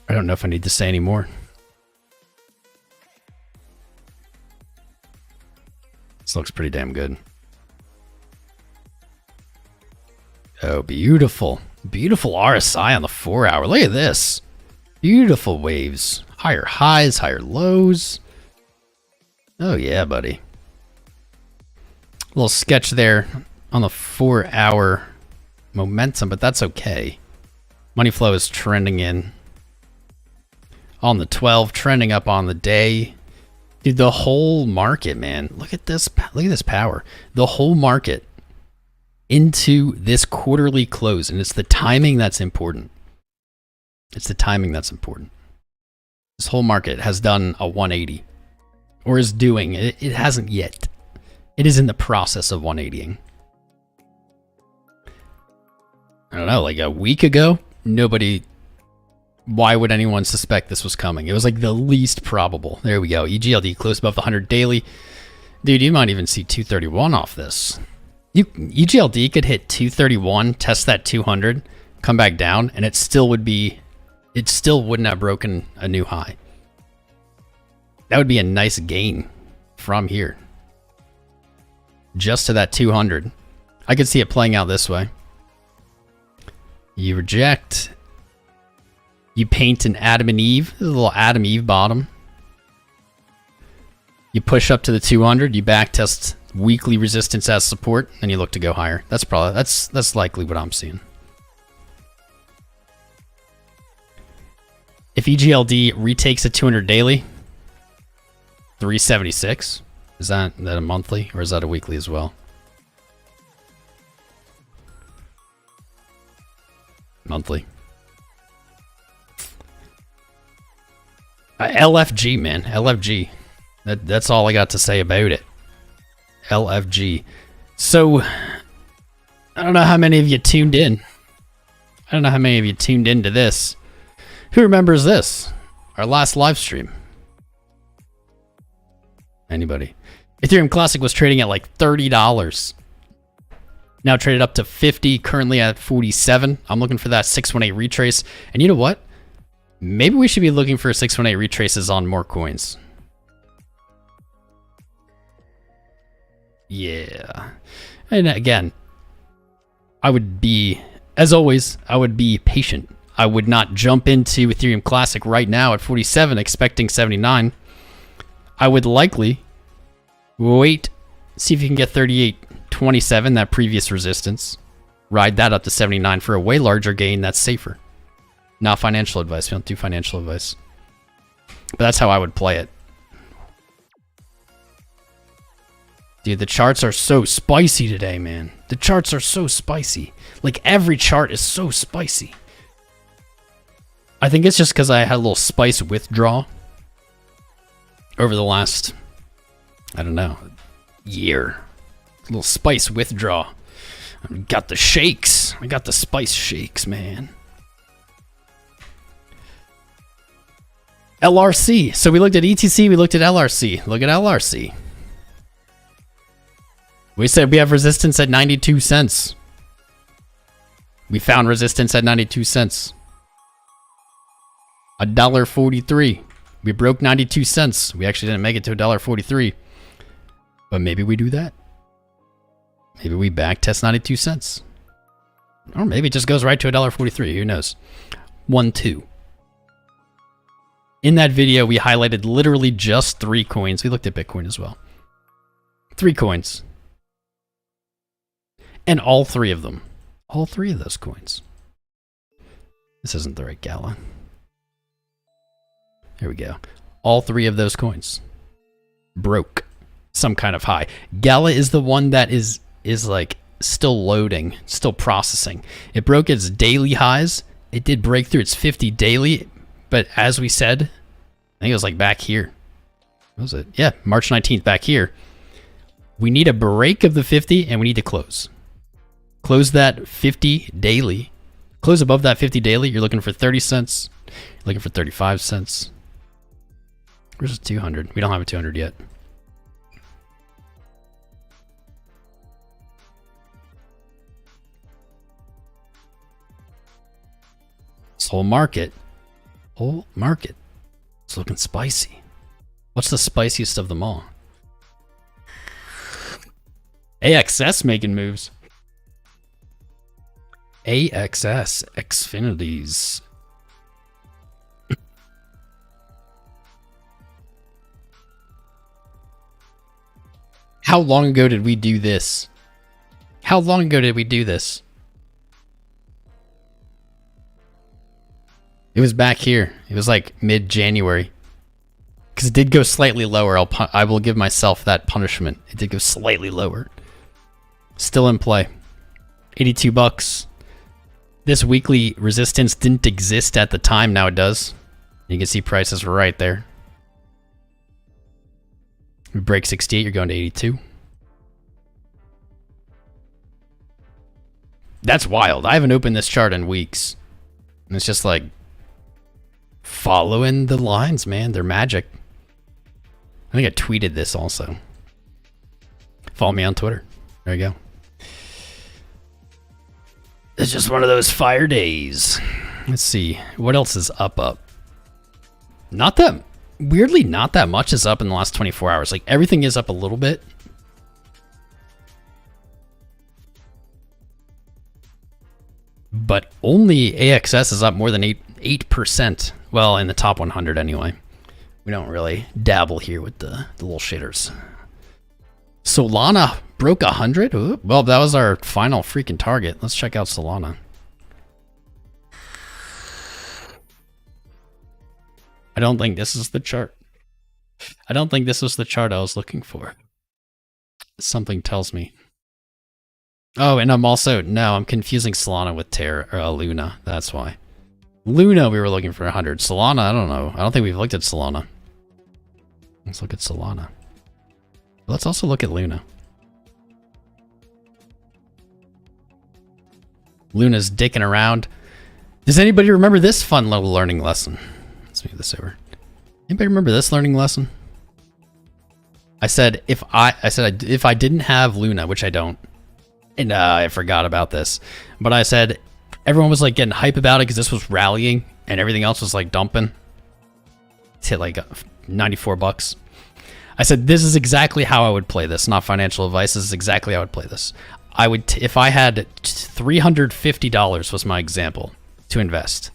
I don't know if I need to say any more. This looks pretty damn good. Oh, beautiful. Beautiful RSI on the 4 hour. Look at this. Beautiful waves. Higher highs, higher lows. Oh yeah, buddy. A little sketch there on the 4 hour momentum, but that's okay. Money flow is trending in. On the 12, trending up on the day. Dude, the whole market, man. Look at this. Look at this power. The whole market into this quarterly close, and it's the timing that's important. It's the timing that's important. This whole market has done a 180, or is doing. It hasn't yet. It is in the process of 180ing. I don't know, like a week ago, nobody... Why would anyone suspect this was coming? It was like the least probable. There we go. EGLD close above the 100 daily. Dude, you might even see 231 off this. EGLD could hit 231, test that 200, come back down, and it still wouldn't have broken a new high. That would be a nice gain from here. Just to that 200. I could see it playing out this way. You reject. You paint an Adam and Eve, a little Adam Eve bottom. You push up to the 200, you back test weekly resistance as support, and you look to go higher. That's likely what I'm seeing. If EGLD retakes a 200 daily, 376. Is that a monthly or is that a weekly as well? Monthly. LFG, man. LFG. That's all I got to say about it. LFG. So, I don't know how many of you tuned in. I don't know how many of you tuned into this. Who remembers this? Our last live stream. Anybody? Ethereum Classic was trading at like $30. Now traded up to 50, currently at 47. I'm looking for that 618 retrace. And you know what? Maybe we should be looking for 618 retraces on more coins. Yeah. And again, I would be, as always, I would be patient. I would not jump into Ethereum Classic right now at 47 expecting 79. I would likely wait See if you can get 38.27, that previous resistance. Ride that up to 79 for a way larger gain that's safer. Not financial advice. We don't do financial advice. But that's how I would play it. Dude, the charts are so spicy today, man. The charts are so spicy. Like, every chart is so spicy. I think it's just because I had a little spice withdrawal over the last, I don't know, year. A little spice withdrawal. I got the shakes. I got the spice shakes, man. LRC. So we looked at ETC, we looked at LRC. Look at LRC. We said we have resistance at 92 cents. We found resistance at 92 cents. $1.43. We broke 92 cents. We actually didn't make it to $1.43. But maybe we do that. Maybe we back test 92 cents. Or maybe it just goes right to $1.43. Who knows? 1-2. In that video, we highlighted literally just 3 coins. We looked at Bitcoin as well. 3 coins. And all 3 of them. All 3 of those coins. This isn't the right Gala. Here we go. All 3 of those coins broke some kind of high. Gala is the one that is like still loading, still processing. It broke its daily highs. It did break through its 50 daily, but as we said, I think it was like back here. What was it? Yeah, March 19th back here. We need a break of the 50 and we need to close. Close that 50 daily. Close above that 50 daily. You're looking for 30 cents. You're looking for 35 cents. Where's the 200? We don't have a 200 yet. This whole market. It's looking spicy. What's the spiciest of them all? AXS making moves. AXS, Xfinities. How long ago did we do this? How long ago did we do this? It was back here. It was like mid-January. Because it did go slightly lower. I will give myself that punishment. It did go slightly lower. Still in play. 82 bucks. This weekly resistance didn't exist at the time. Now it does. You can see prices were right there. We break 68, you're going to 82. That's wild. I haven't opened this chart in weeks. And it's just like following the lines, man. They're magic. I think I tweeted this also. Follow me on Twitter. There you go. It's just one of those fire days. Let's see. What else is up? Not that... Weirdly, not that much is up in the last 24 hours. Like, everything is up a little bit. But only AXS is up more than 8%. Well, in the top 100 anyway. We don't really dabble here with the little shitters. Solana broke 100? Ooh, well, that was our final freaking target. Let's check out Solana. I don't think this is the chart. I don't think this was the chart I was looking for. Something tells me. Oh, and I'm confusing Solana with Terra, or Luna. That's why. Luna, we were looking for 100. Solana, I don't know. I don't think we've looked at Solana. Let's look at Solana. Let's also look at Luna. Luna's dicking around. Does anybody remember this fun little learning lesson? Let's move this over. Anybody remember this learning lesson? I said if I didn't have Luna, which I don't, and I forgot about this, but I said everyone was like getting hype about it because this was rallying and everything else was like dumping. It's hit like 94 bucks. I said this is exactly how I would play this. Not financial advice. This is exactly how I would play this. I would if I had $350 was my example to invest.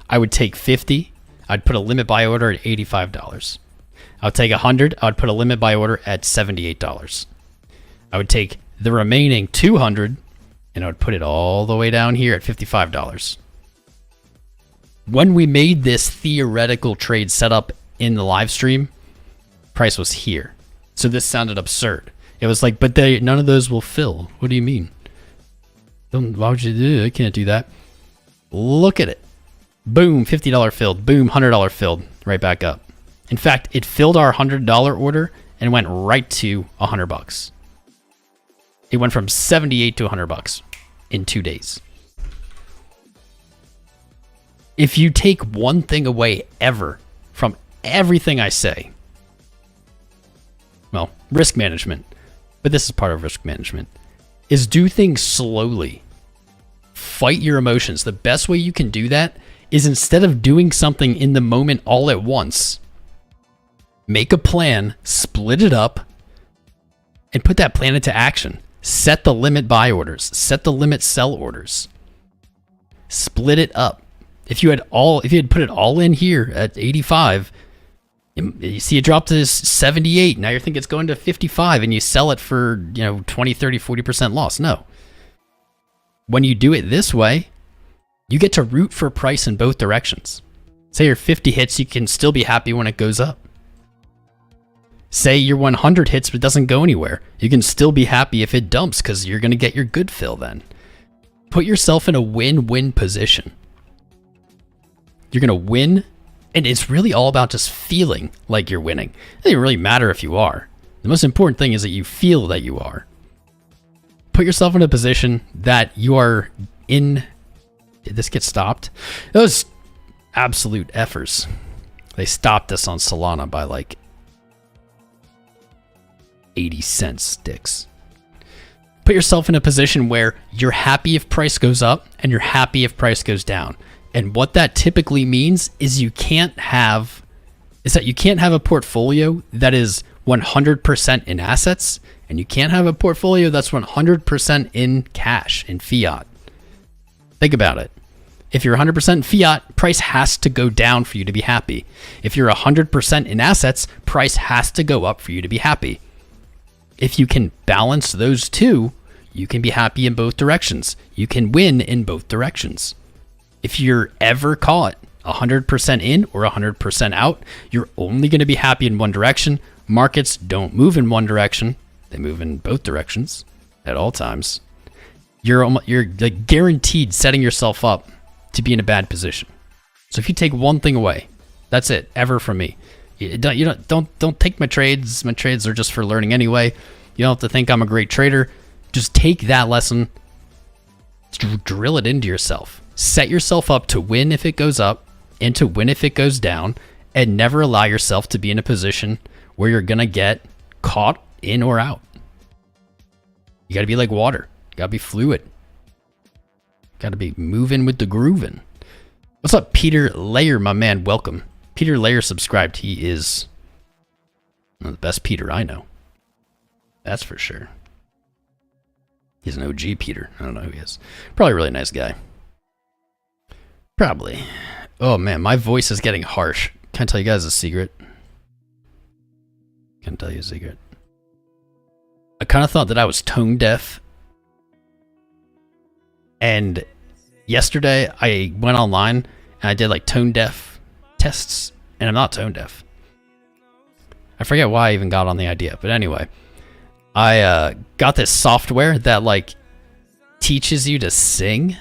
I would take 50. I'd put a limit buy order at $85. I would take 100. I would put a limit buy order at $78. I would take the remaining 200 and I would put it all the way down here at $55. When we made this theoretical trade setup in the live stream, price was here. So this sounded absurd. It was like, but none of those will fill. What do you mean? Why would you do it? I can't do that. Look at it. Boom, $50 filled. Boom, $100 filled. Right back up. In fact, it filled our $100 order and went right to $100. It went from 78 to $100 in 2 days. If you take one thing away ever from everything I say, well, risk management, but this is part of risk management, is do things slowly. Fight your emotions. The best way you can do that is instead of doing something in the moment all at once, make a plan, split it up, and put that plan into action. Set the limit buy orders. Set the limit sell orders. Split it up. If you had put it all in here at 85, you see it drop to 78. Now you think it's going to 55 and you sell it for, 20, 30, 40% loss. No. When you do it this way, you get to root for price in both directions. Say your 50 hits, you can still be happy when it goes up. Say your 100 hits but it doesn't go anywhere. You can still be happy if it dumps because you're going to get your good fill then. Put yourself in a win-win position. You're going to win, and it's really all about just feeling like you're winning. It doesn't really matter if you are. The most important thing is that you feel that you are. Put yourself in a position that you are in... Did this get stopped? Those absolute effers. They stopped this on Solana by like 80 cents sticks. Put yourself in a position where you're happy if price goes up and you're happy if price goes down. And what that typically means is you can't have a portfolio that is 100% in assets, and you can't have a portfolio that's 100% in cash, in fiat. Think about it. If you're 100% in fiat, price has to go down for you to be happy. If you're 100% in assets, price has to go up for you to be happy. If you can balance those two, you can be happy in both directions. You can win in both directions. If you're ever caught 100% in or 100% out, you're only going to be happy in one direction. Markets don't move in one direction. They move in both directions at all times. You're like guaranteed setting yourself up to be in a bad position. So if you take one thing away, that's it, ever from me. Don't take my trades. My trades are just for learning anyway. You don't have to think I'm a great trader. Just take that lesson, drill it into yourself. Set yourself up to win if it goes up and to win if it goes down, and never allow yourself to be in a position where you're going to get caught in or out. You got to be like water. You got to be fluid. Got to be moving with the grooving. What's up, Peter Layer, my man? Welcome. Peter Layer subscribed. He is the best Peter I know. That's for sure. He's an OG Peter. I don't know who he is. Probably a really nice guy. Probably. Oh man, my voice is getting harsh. Can I tell you guys a secret? Can I tell you a secret? I kind of thought that I was tone deaf. And yesterday I went online and I did like tone deaf tests, and I'm not tone deaf. I forget why I even got on the idea, but anyway, I got this software that like teaches you to sing.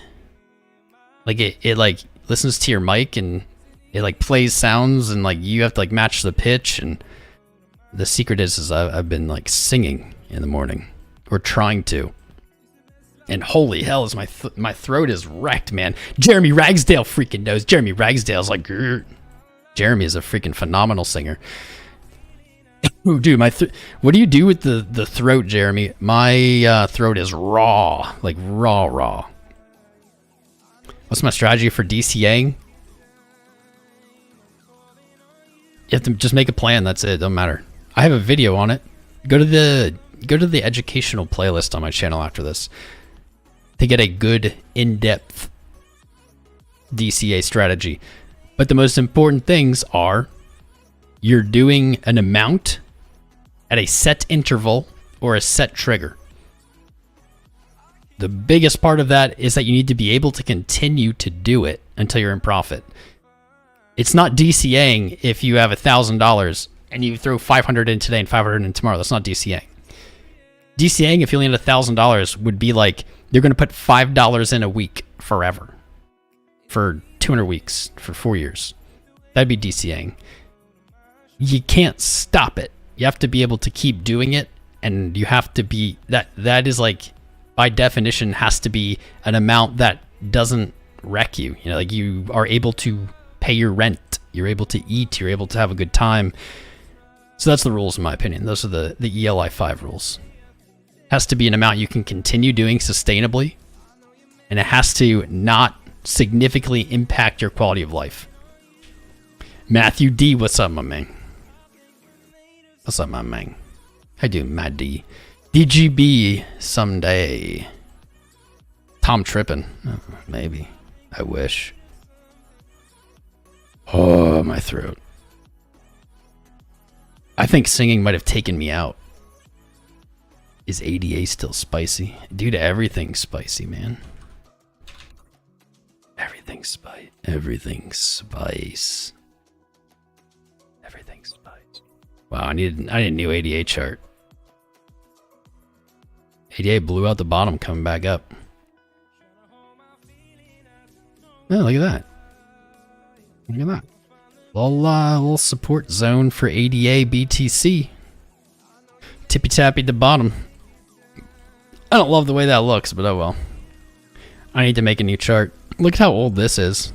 Like it like listens to your mic and it like plays sounds, and like you have to like match the pitch. And the secret is I've been like singing in the morning, or trying to. And holy hell, is my throat is wrecked, man. Jeremy Ragsdale freaking knows. Jeremy Ragsdale's like, grr. Jeremy is a freaking phenomenal singer. Ooh, dude, what do you do with the throat, Jeremy? My throat is raw, like raw. What's my strategy for DCAing? You have to just make a plan. That's it. Don't matter. I have a video on it. Go to the educational playlist on my channel after this to get a good in-depth DCA strategy. But the most important things are you're doing an amount at a set interval or a set trigger. The biggest part of that is that you need to be able to continue to do it until you're in profit. It's not DCAing if you have $1,000 and you throw 500 in today and 500 in tomorrow. That's not DCAing. DCAing, if you only had $1,000, would be like you're going to put $5 in a week forever for 200 weeks for 4 years. That'd be DCAing. You can't stop it. You have to be able to keep doing it, and you have to be that is like, by definition, has to be an amount that doesn't wreck you. You know, like you are able to pay your rent, you're able to eat, you're able to have a good time. So that's the rules, in my opinion. Those are the ELI 5 rules. Has to be an amount you can continue doing sustainably, and it has to not significantly impact your quality of life. Matthew D, what's up, my man? What's up, my man? How you doing, Matt D? DGB someday. Tom tripping. Oh, maybe. I wish. Oh, my throat. I think singing might have taken me out. Is ADA still spicy? Dude, everything's spicy, man. Everything's spice. Everything's spice. Everything's spice. Wow, I need a new ADA chart. ADA blew out the bottom, coming back up. Oh, look at that. Look at that. Little support zone for ADA BTC. Tippy tappy to bottom. I don't love the way that looks, but oh well. I need to make a new chart. Look at how old this is.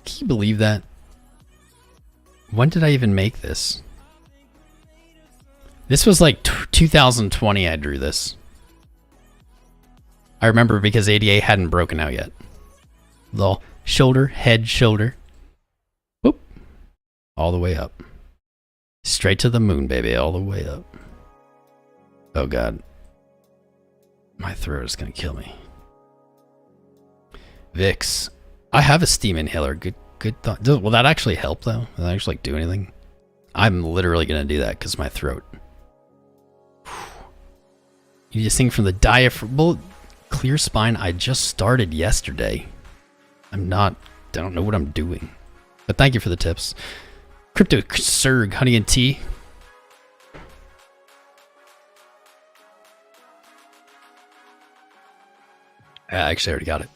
Can you believe that? When did I even make this? This was like 2020 I drew this. I remember because ADA hadn't broken out yet. Little shoulder, head, shoulder. Boop. All the way up. Straight to the moon, baby. All the way up. Oh, God. My throat is going to kill me. Vicks. I have a steam inhaler. Good thought. Will that actually help, though? Will that actually do anything? I'm literally going to do that because my throat. You just sing from the diaphragm. Well, clear spine, I just started yesterday. I don't know what I'm doing. But thank you for the tips. Crypto Surg, honey and tea. I actually already got it.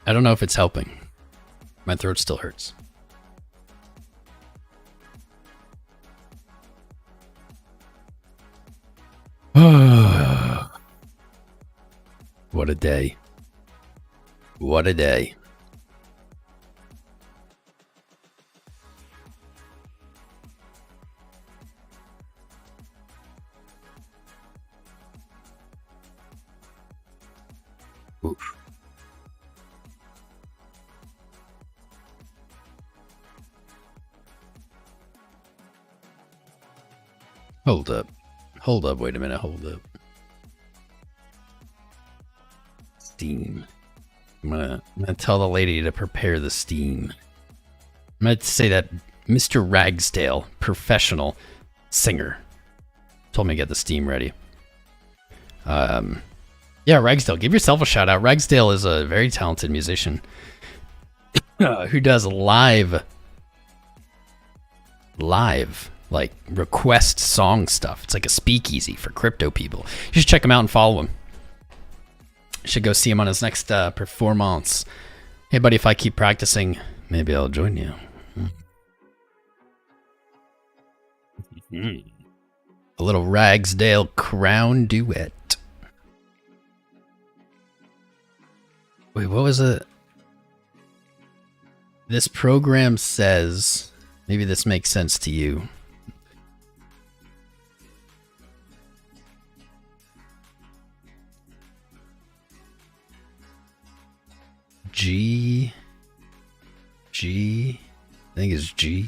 I don't know if it's helping. My throat still hurts. What a day. What a day. Oof. Hold up. Hold up, wait a minute, hold up. Steam. I'm gonna tell the lady to prepare the steam. I'm gonna say that Mr. Ragsdale, professional singer, told me to get the steam ready. Yeah, Ragsdale, give yourself a shout out. Ragsdale is a very talented musician who does live, like request song stuff. It's like a speakeasy for crypto people. You should check him out and follow him. You should go see him on his next performance. Hey, buddy, if I keep practicing, maybe I'll join you. A little Ragsdale Crown duet. Wait, what was it? This program says, maybe this makes sense to you. G, I think it's G.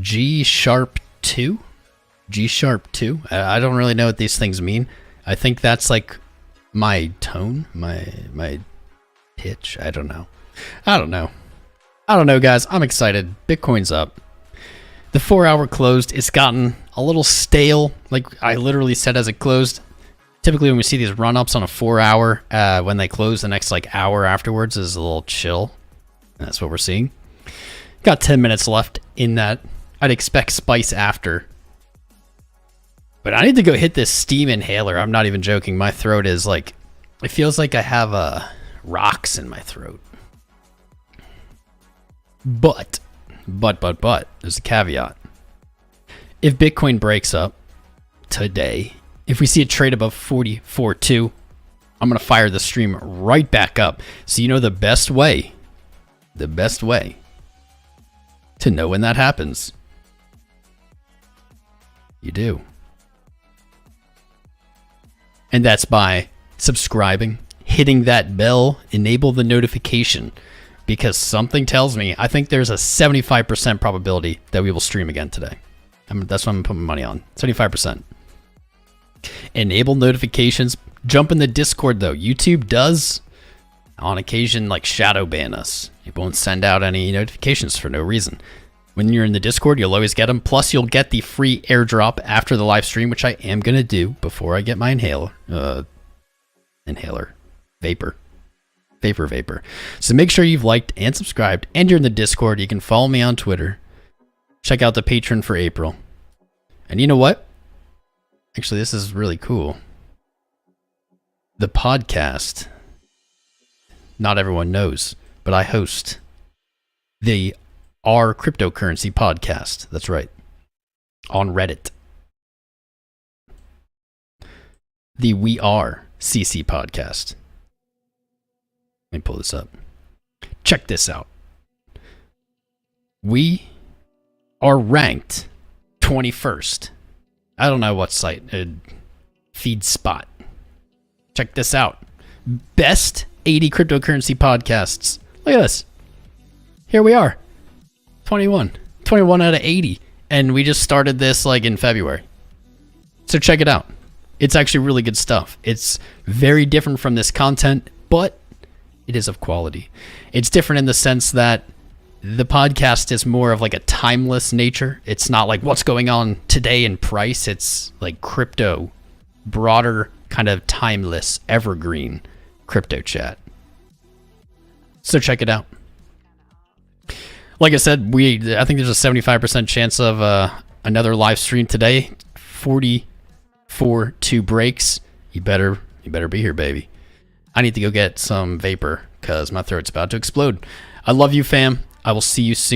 G sharp 2? G sharp 2? I don't really know what these things mean. I think that's like my tone, my pitch. I don't know, guys. I'm excited. Bitcoin's up. The 4-hour closed. It's gotten a little stale, like I literally said as it closed. Typically when we see these run-ups on a 4-hour, when they close the next like hour afterwards is a little chill. And that's what we're seeing. Got 10 minutes left in that. I'd expect spice after. But I need to go hit this steam inhaler. I'm not even joking. My throat is like, it feels like I have rocks in my throat. But, there's a caveat. If Bitcoin breaks up today, if we see it trade above 44.2, I'm going to fire the stream right back up. So you know the best way to know when that happens. You do. And that's by subscribing, hitting that bell, enable the notification, because something tells me, I think there's a 75% probability that we will stream again today. That's what I'm putting money on, 75%. Enable notifications. Jump in the Discord though. YouTube does on occasion like shadow ban us. It won't send out any notifications for no reason. When you're in the Discord, you'll always get them. Plus, you'll get the free airdrop after the live stream, which I am going to do before I get my vapor. So make sure you've liked and subscribed, and you're in the Discord. You can follow me on Twitter. Check out the Patreon for April. And you know what? Actually, this is really cool. The podcast, not everyone knows, but I host the Our Cryptocurrency podcast. That's right. On Reddit. The We Are CC podcast. Let me pull this up. Check this out. We are ranked 21st. I don't know what site. Feed Spot. Check this out. Best 80 cryptocurrency podcasts. Look at this. Here we are. 21 out of 80. And we just started this like in February. So check it out. It's actually really good stuff. It's very different from this content, but it is of quality. It's different in the sense that the podcast is more of like a timeless nature. It's not like what's going on today in price. It's like crypto, broader kind of timeless, evergreen crypto chat. So check it out. Like I said, I think there's a 75% chance of another live stream today. 44.2 breaks. You better be here, baby. I need to go get some vapor because my throat's about to explode. I love you, fam. I will see you soon.